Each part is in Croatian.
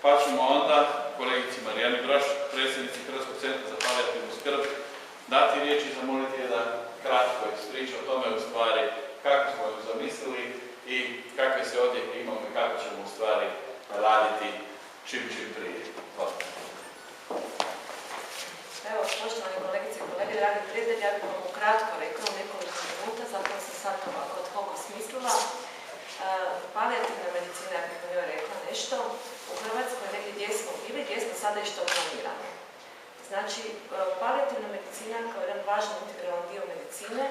Pa ćemo onda kolegici Marijani Broš, predsjednici Hrvatskog centra za palijativnu skrb, dati riječ i zamoliti je da kratko ispriča o tome u stvari kako smo ju zamislili i kakve se odjeke imamo i kako ćemo u stvari raditi čim prije. Hvala. Evo, poštovani kolegice i kolege, dragi prijatelji, ja bih vam ukratko rekla u nekoliko minuta, zapravo sam sad ovako od koga smislila. Palijativna medicina, ja bih vam joj rekla nešto, u Hrvatskoj negdje gdje smo bili, gdje smo sada i što planiramo. Znači, palijativna medicina kao jedan važan integralan dio medicine,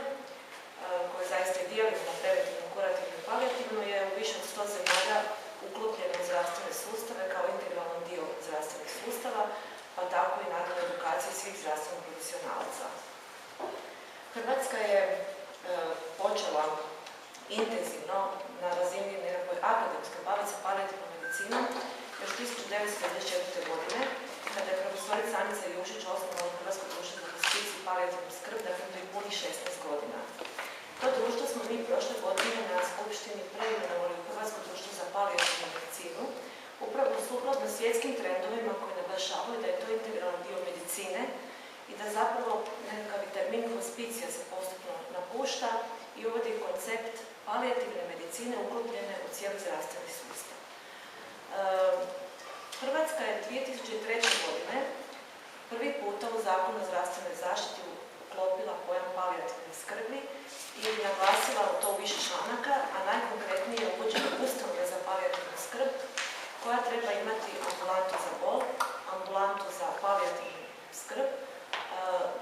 koji zaista je dijelimo na preventivnu, kurativnu i palijativnu, je u više od 100 zemalja uklopljena u zdravstvene sustave kao integralan dio zdravstvenih sustava, pa tako i naravno edukacije svih zdravstvenih profesionalaca. Hrvatska je počela intenzivno na razini nekakvoj akademske baviti se palijativnom medicinom još 1994. godine, kada je profesorica Anica Jušić osnovala Hrvatsko društvo za hospicij i palijativnu skrb, dakle to je punih 16 godina. To društvo smo mi prošle godine na skupštini preimenovali u Hrvatsko društvo za palijativnu medicinu, upravo sukladno svjetskim trendovima koji naglašavaju da je to integralan dio medicine i da zapravo nekakav termin hospicija se postupno napušta i uvodi koncept palijativne medicine uklopljene u cijeli zdravstveni sustav. Hrvatska je 2003. godine prvi puta u Zakonu o zdravstvenoj zaštiti uklopila pojam palijativne skrbi i naglasila to u više članaka, a najkonkretnije je uvođenje ustanove za palijativnu skrb koja treba imati ambulantu za bol, ambulantu za palijativnu skrb,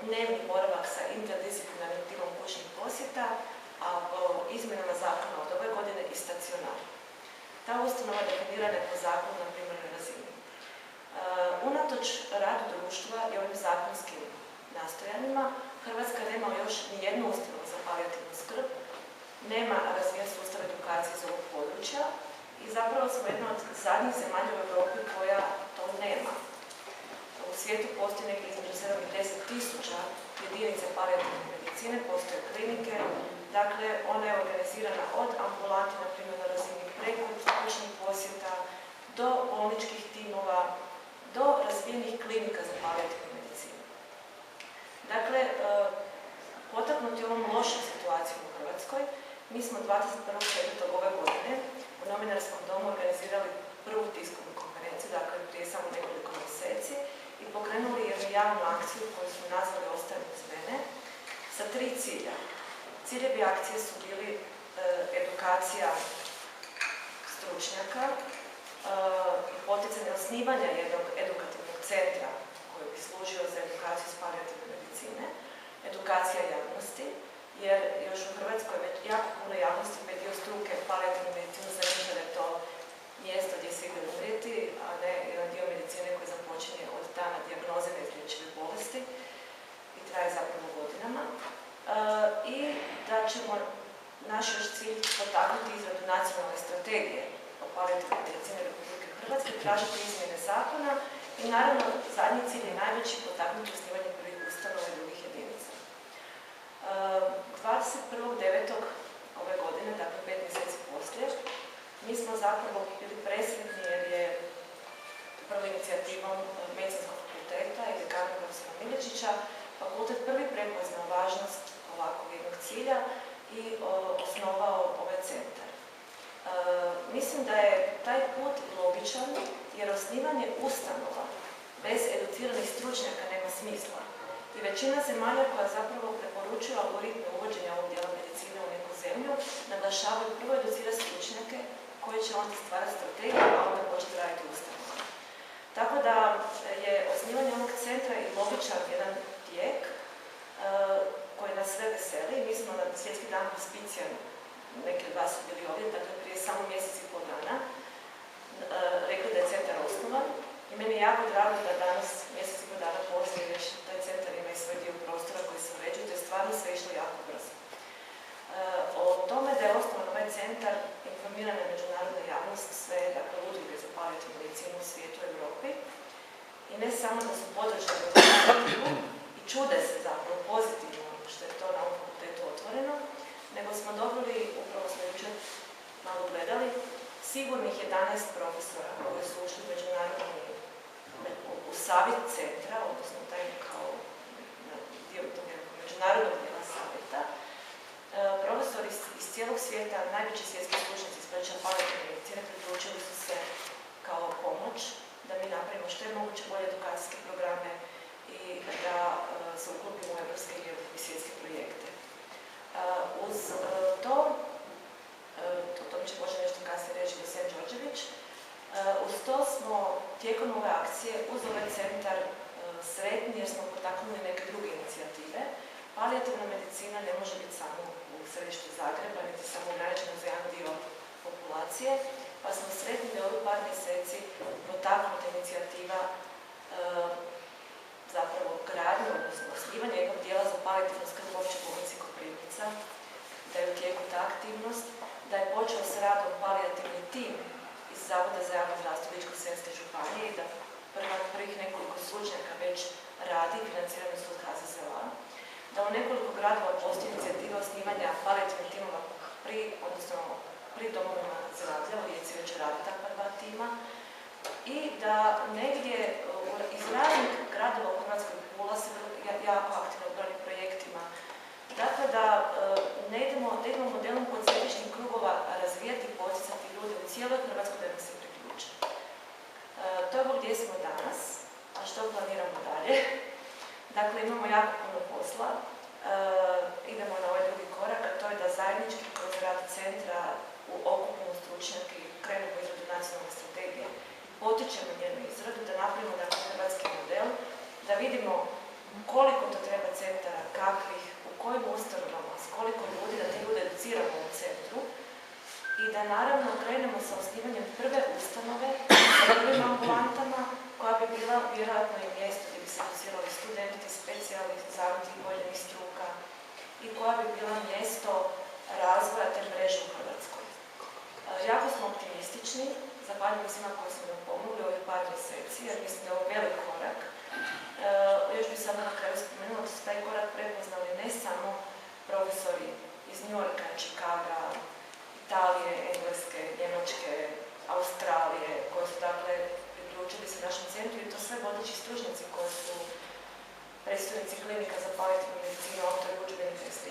dnevni boravak sa interdisciplinarnim timom kućnih posjeta, a po izmjenama zakona od ove godine i stacionar. Ta ustanova definirana je po zakonu na primarnoj razini. Unatoč radu društva i ovim zakonskim nastojanjima, Hrvatska nema još ni jednu ustanovu za palijativnu skrb, nema razvijen sustav edukacije iz ovog područja i zapravo smo jedna od zadnjih zemalja u Europi koja to nema. U svijetu postoji nekih između 7 i 10 tisuća jedinica palijativne medicine, postoje klinike, dakle ona je organizirana od ambulanti, na primjer na razini preko kućnih posjeta, do bolničkih timova, do razvijenih klinika za palijativnu medicinu. Dakle, potaknuti ovom lošom situacijom u Hrvatskoj, mi smo 21.4. ove godine u Novinarskom domu organizirali prvu tiskovnu konferenciju, dakle prije samo nekoliko mjeseci, i pokrenuli jednu javnu akciju koju smo nazvali Ostani uz mene, sa 3 cilja. Ciljevi akcije su bili edukacija stručnjaka i poticanje osnivanja jednog edukativnog centra koji bi služio za edukaciju iz palijativne medicine, edukacija javnosti, jer još u Hrvatskoj već jako puno javnosti, pa dio struke palijativnu medicinu zamišlja da je to mjesto gdje se ide umrijeti, a ne jedan dio medicine koji započinje od dana dijagnoze neizlječive bolesti i traje zapravo godinama. I da ćemo naš još cilj potaknuti izradu nacionalne strategije o palijativnoj medicini Republike Hrvatske, tražiti izmjene zakona i naravno zadnji cilj je najveći potaknuti osnivanje prvih ustanova i drugih jedinica. 21.9. ove godine, dakle 5 mjeseci poslije, mi smo zapravo bili presretni jer je prvom inicijativom Medicinskog fakulteta i dekana profesora Miličića fakultet prvi prepoznao važnost ovakvog jednog cilja i osnovao ovaj centar. Mislim da je taj put logičan jer osnivanje ustanova bez educiranih stručnjaka nema smisla. I većina zemalja koja zapravo preporučuje algoritme uvođenja ovog dijela medicine u neku zemlju, naglašavaju prvo educirati stručnjake koji će onda stvarati strategiju, a onda početi raditi ustanove. Tako da je osnivanje ovog centra i logičan jedan tijek koji nas sve veseli. Mi smo na Svjetski dan hospicija, neki od vas su bili ovdje, dakle prije samo mjesec i pol dana, rekli da je centar osnovan i meni je jako drago da danas, mjesec i pol dana poslije, već taj centar ima i svoj dio prostora koji se uređuje, to je stvarno sve išlo jako brzo. O tome da je osnovan ovaj centar informirana je međunarodna javnost, sve dakle udruge za palijativnu medicinu u svijetu i Europi. I ne samo da su podržali i čude se zapravo pozitivno što je to na ovom fakultetu otvoreno, nego smo dobili, upravo smo jučer malo gledali, sigurnih 11 profesora koji su ušli u međunarodnu savjet centra, odnosno taj kao dio tog međunarodnog dijela savjeta, profesori iz cijelog svijeta, najveći svjetski stručnjaci iz područja palijativne medicine priključili su se kao pomoć da mi napravimo što je moguće bolje edukacijske programe i da se uklopimo u evropske i svjetske projekte. Uz to, o tom će možda nešto kasnije reći Gosen Đorđević, uz to smo tijekom ove akcije uz ovaj centar sretni jer smo potaknuli neke druge inicijative. Palijativna medicina ne može biti samo u središtu Zagreba, niti samo ograničena za jedan dio populacije, pa smo sretni da ovih par mjeseci potaknuta inicijativa zapravo gradnje, odnosno osnivanje jednog dijela za palijativnu skrb u Općoj bolnici Koprivnica, da je u tijeku ta aktivnost, da je počeo s radom palijativni tim iz Zavoda za javno zdravstvo Ličko-senjske županije i da prvih nekoliko stručnjaka već radi, financirani su od HZZO-a, da u nekoliko gradova postoji inicijativa osnivanja palijativnih timova pri domovima zdravlja, u Rijeci već radi takva dva tima, i da negdje iz raznih gradova u Hrvatskoj Pula se jako aktivno u brojnim projektima. Dakle, da ne idemo modelom podsjetičnih krugova razvijati i poticati ljude u cijeloj Hrvatskoj da nam se priključe. To je ovo gdje smo danas, a što planiramo dalje. Dakle, imamo jako puno posla. Idemo na ovaj drugi korak, a to je da zajednički kroz rad centra okupimo stručnjake i krenemo u izradu nacionalne strategije. Potičemo njenu izradu, da napravimo dakle hrvatski model, da vidimo koliko to treba centara, kakvih, u kojim ustanovama, s koliko ljudi, da te ljude educiramo u centru i da naravno krenemo sa osnivanjem prve ustanove sa prvim ambulantama koja bi bila vjerojatno i mjesto gdje bi se educirali studenti, specijalizanti i pojedinih struka i koja bi bila mjesto razvoja te mreže u Hrvatskoj. Jako smo optimistični, zahvaljujem svima koji su nam pomogli ovih par mjeseci, jer mislim da je ovo velik korak. Još bih samo na kraju spomenula da su taj korak prepoznali ne samo profesori iz New Yorka, Chicaga, Italije, Engleske, Njemačke, Australije, koji su dakle priključili se našem centru i to sve vodeći stručnjaci koji su predstavnici klinika za palijativnu medicinu, autori udžbenika i sl.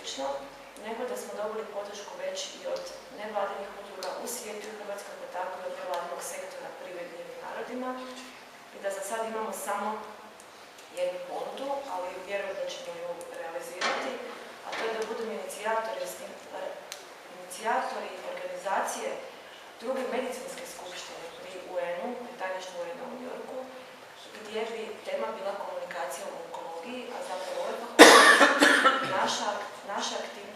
Nego da smo dobili podršku već i od nevladinih udruga u svijetu i Hrvatskoj, pa tako i od nevladinog sektora pri Ujedinjenim narodima i da za sad imamo samo jednu ponudu, ali vjerujem da ćemo ju realizirati, a to je da budemo inicijatori organizacije druge medicinske skupštine pri UN-u, pri tajništvu UN-a u New Yorku, gdje bi tema bila komunikacija u onkologiji, a zapravo ovaj fakultet naša aktivnost